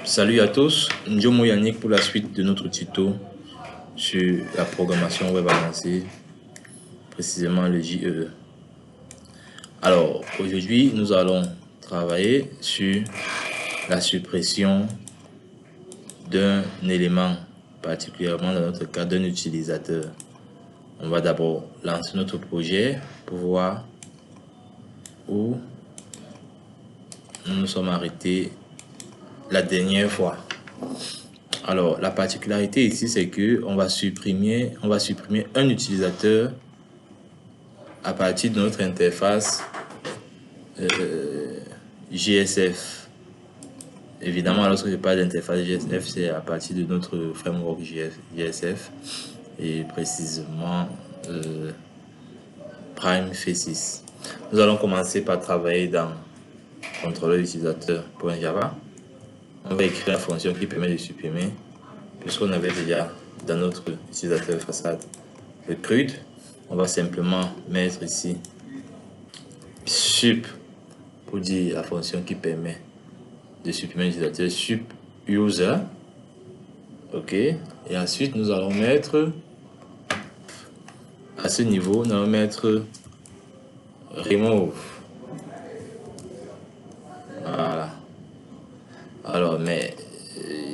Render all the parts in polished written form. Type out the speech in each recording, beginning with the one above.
Salut à tous, Ndiomo Yannick pour la suite de notre tuto sur la programmation web avancée, précisément le JEE. Alors, aujourd'hui, nous allons travailler sur la suppression d'un élément, particulièrement dans notre cas d'un utilisateur. On va d'abord lancer notre projet pour voir où nous nous sommes arrêtés la dernière fois. Alors, la particularité ici, c'est que on va supprimer un utilisateur à partir de notre interface GSF. Évidemment, lorsque je parle d'interface GSF, c'est à partir de notre framework GSF et précisément Prime Faces. Nous allons commencer par travailler dans contrôleur utilisateur.java. On va écrire la fonction qui permet de supprimer, puisqu'on avait déjà dans notre utilisateur façade le CRUD. On va simplement mettre ici sup pour dire la fonction qui permet de supprimer l'utilisateur sup user. Ok, et ensuite nous allons mettre à ce niveau, nous allons mettre remove. Voilà. Alors, mais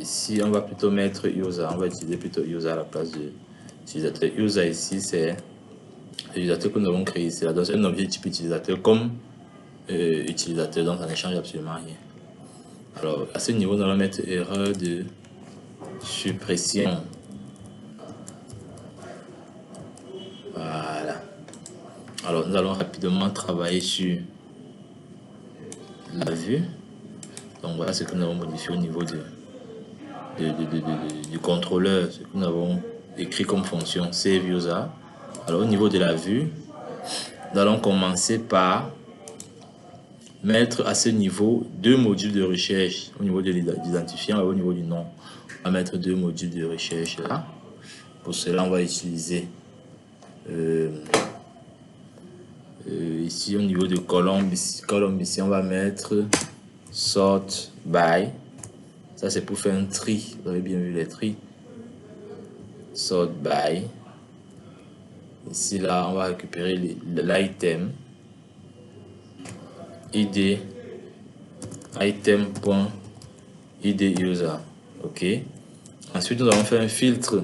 ici, on va plutôt mettre user. On va utiliser plutôt user à la place de utilisateur. User ici, c'est l'utilisateur que nous avons créé ici. Donc, c'est un objet type utilisateur comme utilisateur. Donc, ça ne change absolument rien. Alors, à ce niveau, nous allons mettre erreur de suppression. Voilà. Alors, nous allons rapidement travailler sur la vue. Donc voilà ce que nous avons modifié au niveau du contrôleur, ce que nous avons écrit comme fonction save user. Alors au niveau de la vue, nous allons commencer par mettre à ce niveau deux modules de recherche au niveau de l'identifiant et au niveau du nom. On va mettre deux modules de recherche là. Pour cela, on va utiliser ici au niveau de colombe ici on va mettre sort by. Ça c'est pour faire un tri. Vous avez bien vu les tri. Sort by. Ici là, on va récupérer l'item id item.id user. Ok. Ensuite, nous allons faire un filtre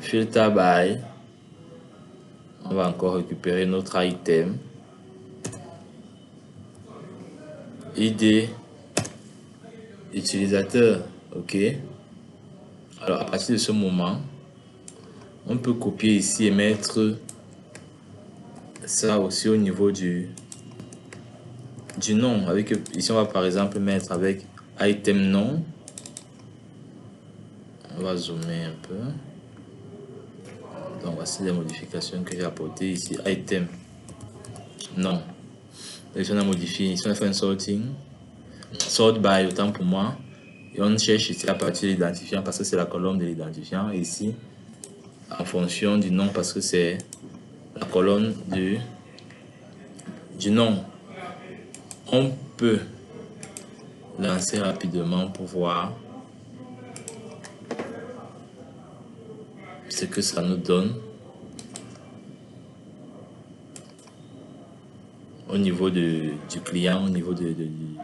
by. On va encore récupérer notre item id utilisateur. Ok. Alors à partir de ce moment, on peut copier ici et mettre ça aussi au niveau du nom. Avec ici on va par exemple mettre avec item nom. On va zoomer un peu. Donc voici les modifications que j'ai apportées ici. Item non. Et si on a modifié, ici on a fait un sorting, sort by autant pour moi, et on cherche ici à partir de l'identifiant parce que c'est la colonne de l'identifiant, et ici en fonction du nom parce que c'est la colonne du nom. On peut lancer rapidement pour voir ce que ça nous donne au niveau du client, au niveau du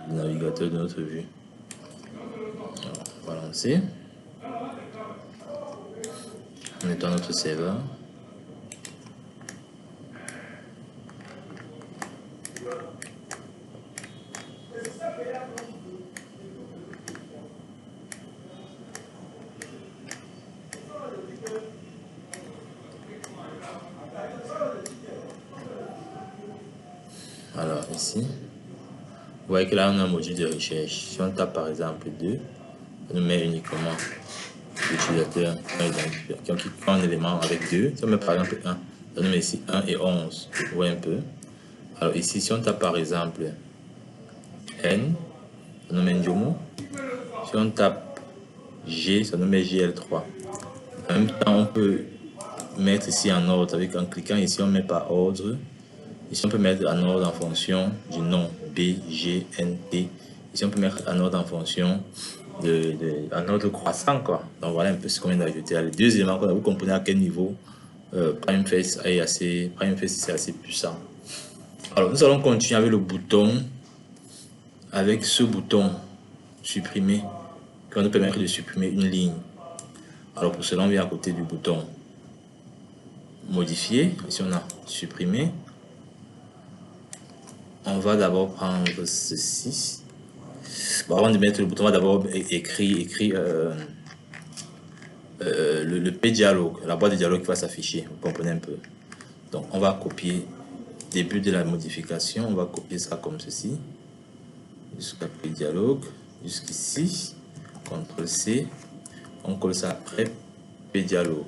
navigateur de notre vue. Alors, on va lancer. On est dans notre serveur. Alors ici, vous voyez que là on a un module de recherche. Si on tape par exemple 2, on nous met uniquement l'utilisateur qui a un élément avec 2. Si on met par exemple 1, on nous met ici 1 et 11. Vous voyez un peu. Alors ici, si on tape par exemple N, ça nous met Ndiomo. Si on tape G, ça nous met GL3. En même temps, on peut mettre ici en ordre. En cliquant ici, on met par ordre. Ici, on peut mettre en ordre en fonction du nom B, G, N, T. Ici, on peut mettre en ordre en fonction en ordre croissant, quoi. Donc, voilà un peu ce qu'on vient d'ajouter. Les deux éléments, vous comprenez à quel niveau PrimeFace c'est assez puissant. Alors, nous allons continuer avec le bouton, avec ce bouton supprimer, qui va nous permettre de supprimer une ligne. Alors, pour cela, on vient à côté du bouton modifier. Ici, on a supprimé. On va d'abord prendre ceci. Bon, avant de mettre le bouton, on va d'abord écrire le P dialogue, la boîte de dialogue qui va s'afficher. Vous comprenez un peu. Donc, on va copier début de la modification. On va copier ça comme ceci. Jusqu'à P dialogue. Jusqu'ici. CTRL-C. On colle ça après P dialogue.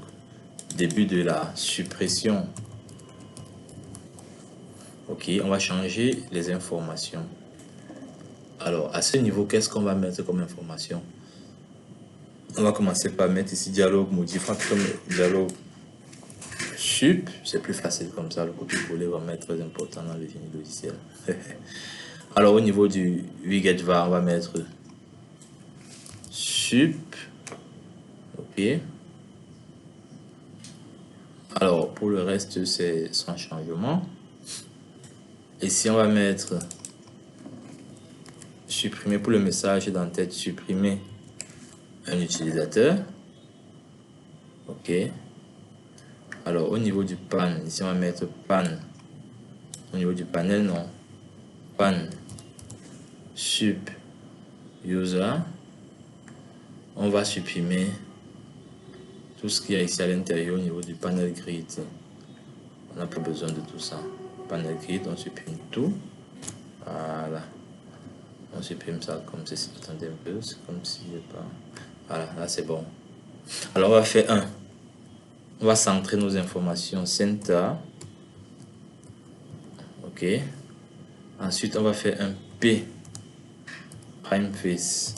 Début de la suppression. Ok, on va changer les informations. Alors, à ce niveau, qu'est-ce qu'on va mettre comme information? On va commencer par mettre ici dialogue modifiant comme dialogue sup. C'est plus facile comme ça. Le copier-coller va mettre très important dans le génie logiciel. Alors, au niveau du widget-var, on va mettre sup. Ok. Alors, pour le reste, c'est sans changement. Ici, on va mettre supprimer pour le message d'entête, supprimer un utilisateur. Ok. Alors, au niveau du pan, ici, on va mettre pan. Au niveau du panel, non. Pan sup user. On va supprimer tout ce qu'il y a ici à l'intérieur au niveau du panel grid. On n'a pas besoin de tout ça. Panel grid, on supprime tout. Voilà. On supprime ça comme ceci. Attendez un peu, c'est comme si pas. Voilà, là c'est bon. Alors on va faire un. On va centrer nos informations center. Ok. Ensuite on va faire un P PrimeFace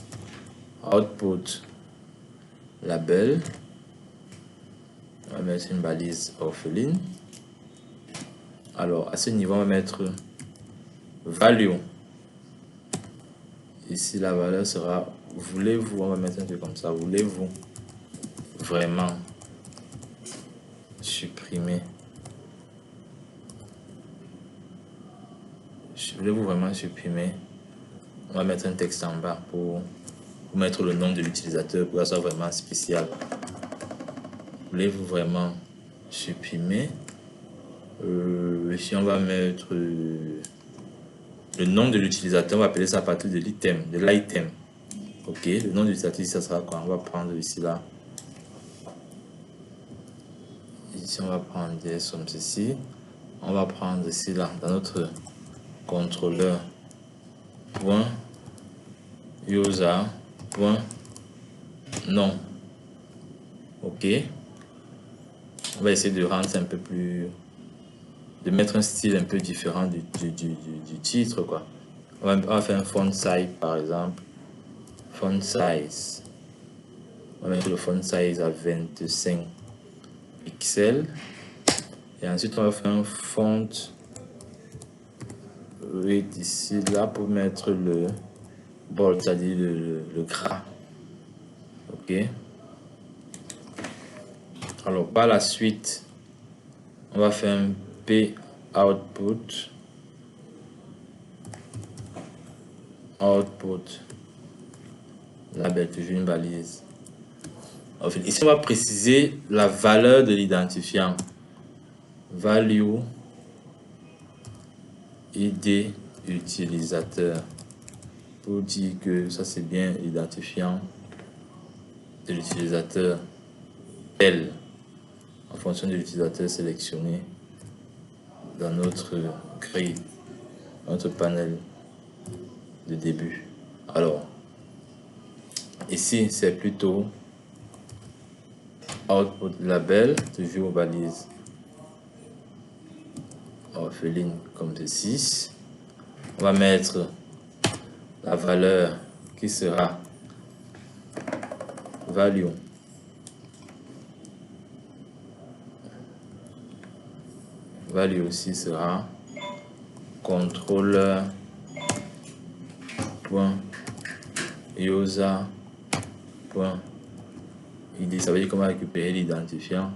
output label. On va mettre une balise orpheline. Alors à ce niveau on va mettre value. Ici la valeur sera voulez-vous, on va mettre un truc comme ça, voulez-vous vraiment supprimer, voulez-vous vraiment supprimer, on va mettre un texte en bas pour mettre le nom de l'utilisateur pour que ça soit vraiment spécial. Voulez-vous vraiment supprimer, ici on va mettre le nom de l'utilisateur, on va appeler ça à partir de l'item, de l'item. Ok, le nom de l'utilisateur, ça sera quoi? On va prendre ici là. Ici, on va prendre des sommes ceci. On va prendre ici là, dans notre contrôleur, point user, point nom. Ok. On va essayer de rendre ça un peu plus, de mettre un style un peu différent du titre, quoi. On va faire un font size, par exemple. Font size. On va mettre le font size à 25 pixels. Et ensuite, on va faire un font weight ici, là, pour mettre le bold, c'est-à-dire le gras. Ok. Alors, par la suite, on va faire un P output. Label, toujours une balise. Ici, on va préciser la valeur de l'identifiant. Value ID utilisateur. Pour dire que ça, c'est bien l'identifiant de l'utilisateur L en fonction de l'utilisateur sélectionné dans notre grille, notre panel de début. Alors, ici, c'est plutôt output label, toujours balise orpheline comme ceci. On va mettre la valeur qui sera value aussi sera contrôleur point user point id. Ça veut dire qu'on va récupérer l'identifiant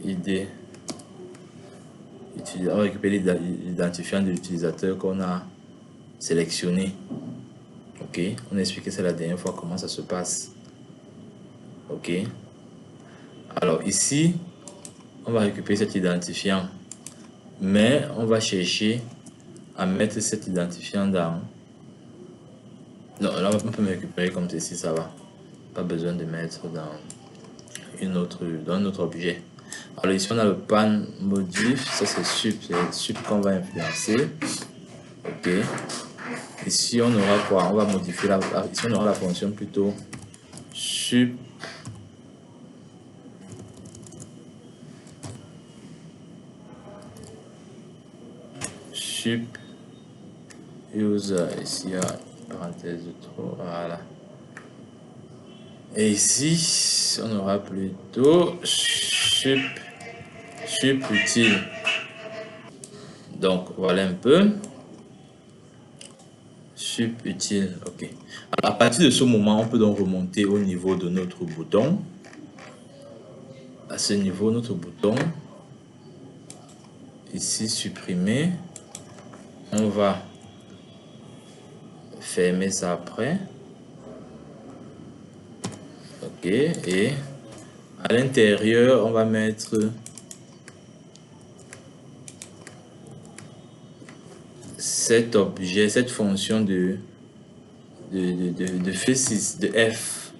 id. On va récupérer l'identifiant de l'utilisateur qu'on a sélectionné. Ok, on a expliqué ça la dernière fois comment ça se passe. Ok, alors ici on va récupérer cet identifiant, mais on va chercher à mettre cet identifiant dans... Non, là on peut me récupérer comme ceci, ça va. Pas besoin de mettre dans un autre objet. Alors ici on a le pan modif, ça c'est sup qu'on va influencer. Ok, ici on aura quoi? On va modifier ici on aura la fonction plutôt sup user. Ici il y a une parenthèse de trop, voilà. Et ici on aura plutôt sup utile. Donc voilà un peu sup utile. Ok, alors, à partir de ce moment on peut donc remonter au niveau de notre bouton. À ce niveau, notre bouton ici supprimer, on va fermer ça après. Ok, et à l'intérieur on va mettre cet objet, cette fonction de F6, de F.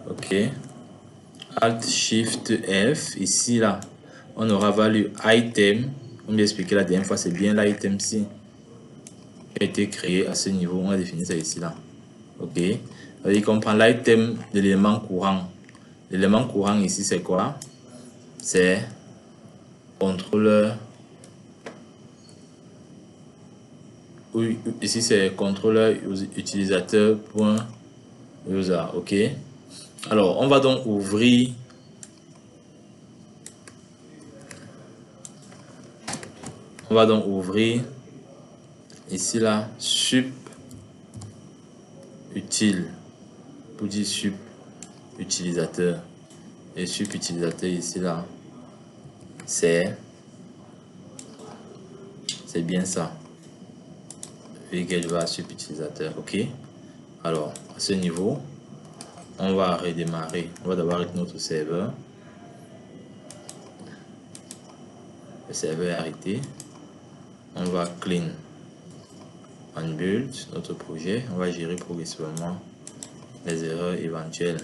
Ok, Alt Shift F. Ici là on aura value item. On m'a expliqué la dernière fois, c'est bien l'item ci qui a été créé à ce niveau. On a défini ça ici là. Ok, il comprend l'item de l'élément courant. L'élément courant ici c'est quoi? C'est contrôleur. Oui, ici c'est contrôleur utilisateur point user. Ok, alors on va donc ouvrir ici là sup utile pour dire sup utilisateur, et sup utilisateur ici là c'est bien ça, vu qu'elle va à sup utilisateur. Ok, alors à ce niveau on va redémarrer. On va d'abord avec notre serveur. Le serveur est arrêté. On va clean on build notre projet. On va gérer progressivement les erreurs éventuelles.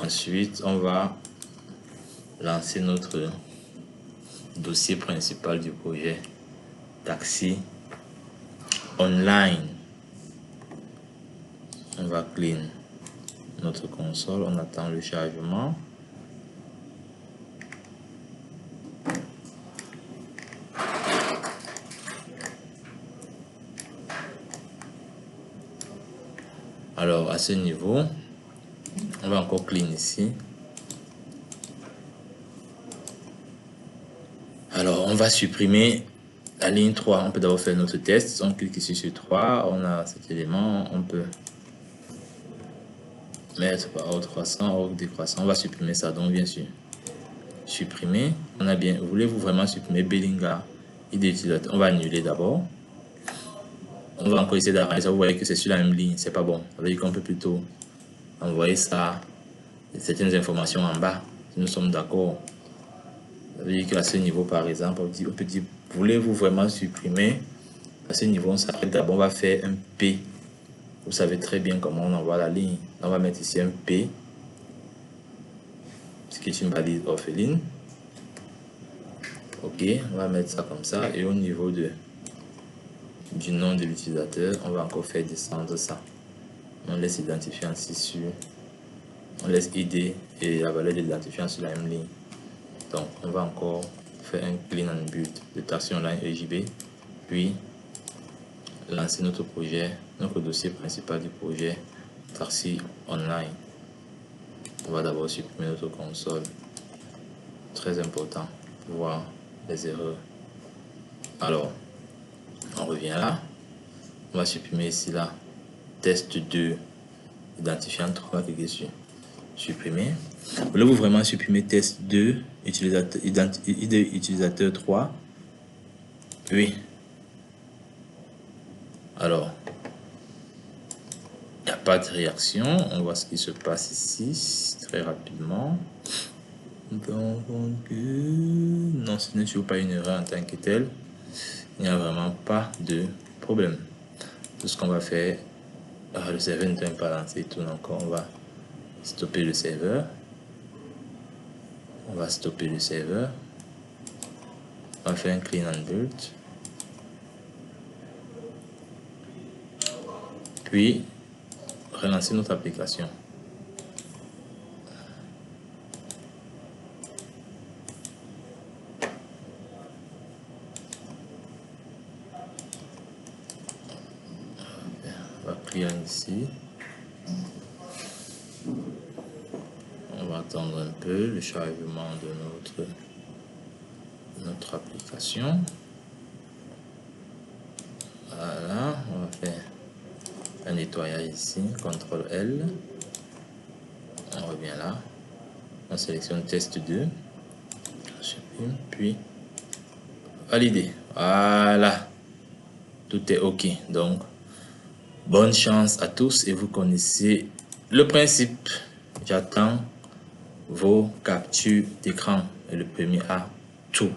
Ensuite, on va lancer notre dossier principal du projet, taxi online. On va clean notre console. On attend le chargement. Alors à ce niveau, on va encore clean ici. Alors on va supprimer la ligne 3. On peut d'abord faire notre test. On clique ici sur 3. On a cet élément. On peut mettre par ordre croissant, ordre décroissant. On va supprimer ça. Donc bien sûr, supprimer. On a bien. Voulez-vous vraiment supprimer Belinga ID utilisateur? On va annuler d'abord. On va encore essayer d'arranger ça. Vous voyez que c'est sur la même ligne. C'est pas bon. Ça veut dire qu'on peut plutôt envoyer ça, certaines informations en bas. Si nous sommes d'accord. Ça veut dire qu'à ce niveau, par exemple, on peut dire, voulez-vous vraiment supprimer? À ce niveau, on s'arrête d'abord, on va faire un P. Vous savez très bien comment on envoie la ligne. On va mettre ici un P, ce qui est une valise orpheline. Ok, on va mettre ça comme ça. Et au niveau du nom de l'utilisateur, on va encore faire descendre ça. On laisse identifiant ici sur, on laisse ID et la valeur de l'identifiant sur la même ligne. Donc on va encore faire un clean and build de taxi online EJB, puis lancer notre projet, notre dossier principal du projet taxi online. On va d'abord supprimer notre console, très important pour voir les erreurs Alors, on revient là. On va supprimer ici là. Test 2. Identifiant 3. Cliquez sur supprimer. Voulez-vous vraiment supprimer test 2, utilisateur 3? Oui. Alors, il n'y a pas de réaction. On voit ce qui se passe ici très rapidement. Donc, non, ce n'est toujours pas une erreur en tant que telle. Il n'y a vraiment pas de problème. Tout ce qu'on va faire, le serveur ne doit pas lancer tout encore. On va stopper le serveur. On va stopper le serveur. On va faire un clean and build. Puis, relancer notre application. On va client ici. On va attendre un peu le chargement de notre application. Voilà, on va faire un nettoyage ici, CTRL L. On revient là. On sélectionne test 2. On supprime, puis valider. Voilà. Tout est OK. Donc, bonne chance à tous et vous connaissez le principe. J'attends vos captures d'écran et le premier à tout.